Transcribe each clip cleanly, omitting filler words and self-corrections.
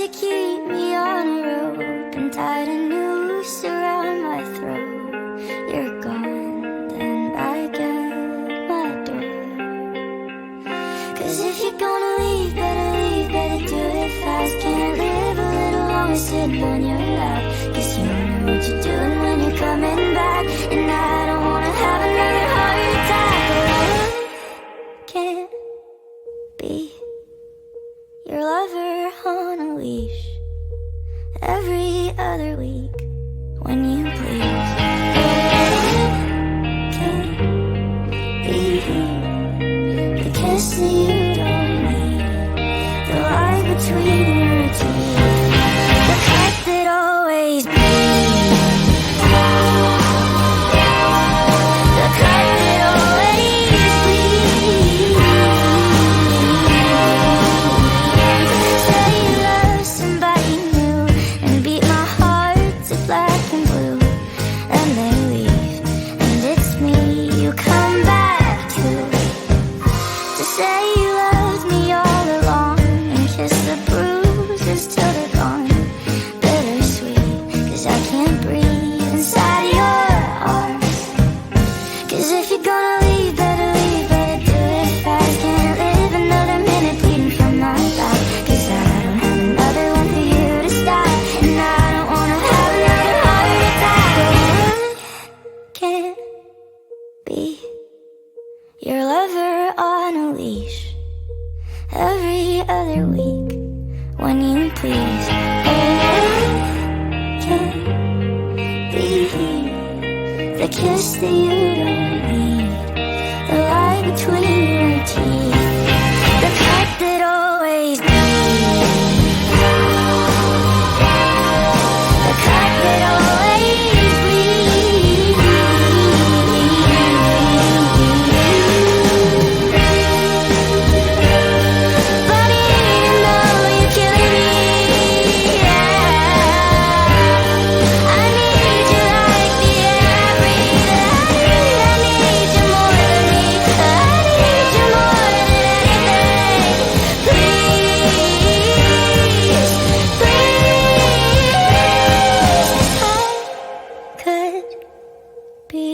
you keep me on a rope and tied a noose around my throat. You're gone, then back at my door. 'Cause if you're gonna leave, better do it fast. Can't live a little longer sitting on your lap. 'Cause you know what you're doing when you're coming back. And I don't wanna have another heart attack. I can't be your lover on a leash every other week when you please. I can't be the kiss that you don't need, the lie between your teeth, the cut that always bleeds, the cut that always bleeds. Say you love somebody new and beat my heart to black and blue, and they leave, and it's me you come back to say you loved me all along and kiss the bruises till they're gone. Bittersweet, 'cause I can't breathe inside your arms. 'Cause if you're gonna leave, better do it fast. Can't live another minute bleeding from my back. 'Cause I don't have another one for you to stop, and I don't wanna have another heart attack. I can't be your lover on a leash every other week when you please. I can't be the kiss that you don't need, the lie between your teeth, the cut that always bleeds, the cut that always bleeds. Funny, you know you're killing me. I need you like the air I breathe. I need you more than me. I need you more than anything. Please, please, I could be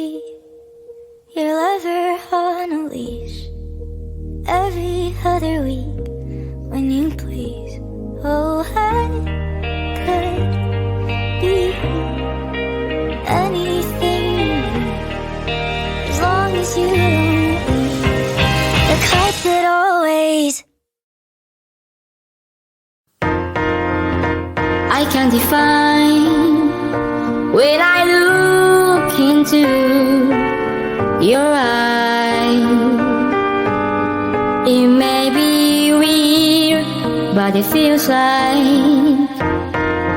your lover on a leash every other week when you please. Oh, I could be anything as long as you don't leave, the cut that always I can't define when I look into your eyes. It may be weird, but it feels like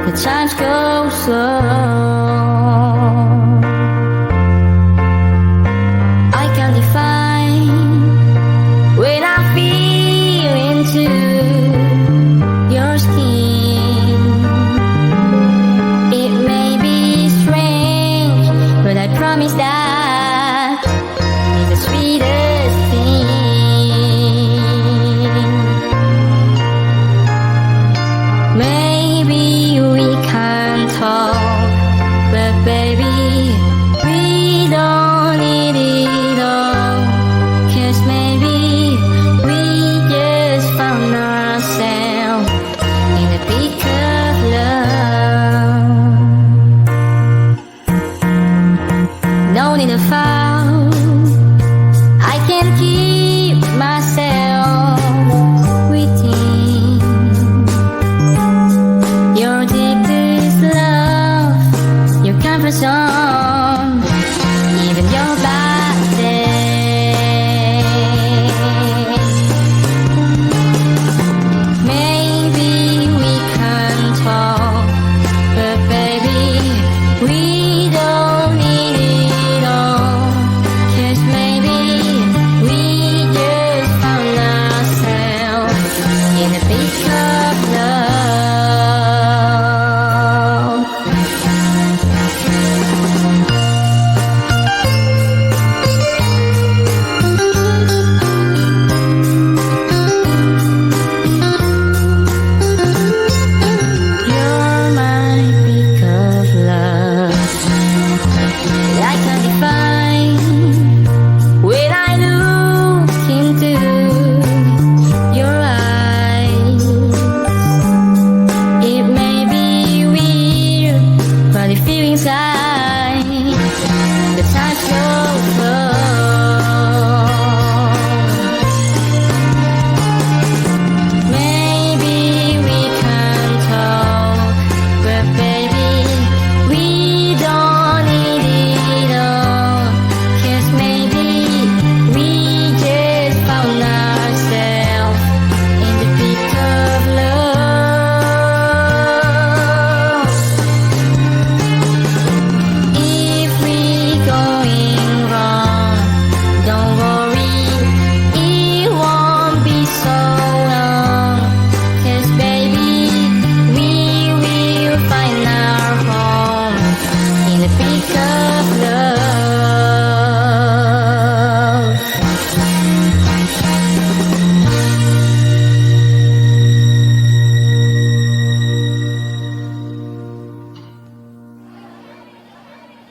the time goes slow. I can't define when I feel into your skin. It may be strange, but I promise that it's the sweetest thing. Maybe we can talk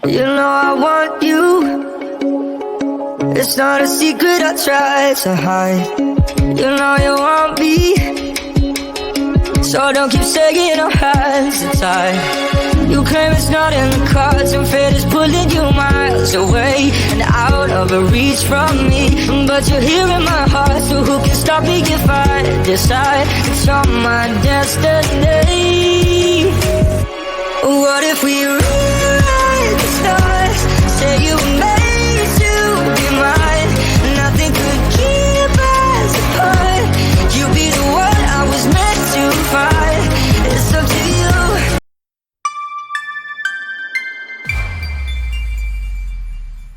You know I want you. It's not a secret I try to hide. You know you want me, so don't keep saying our hands are tied. You claim it's not in the cards, and fate is pulling you miles away and out of reach from me. But you're here in my heart, so who can stop me if I decide it's on my destiny? What if we run?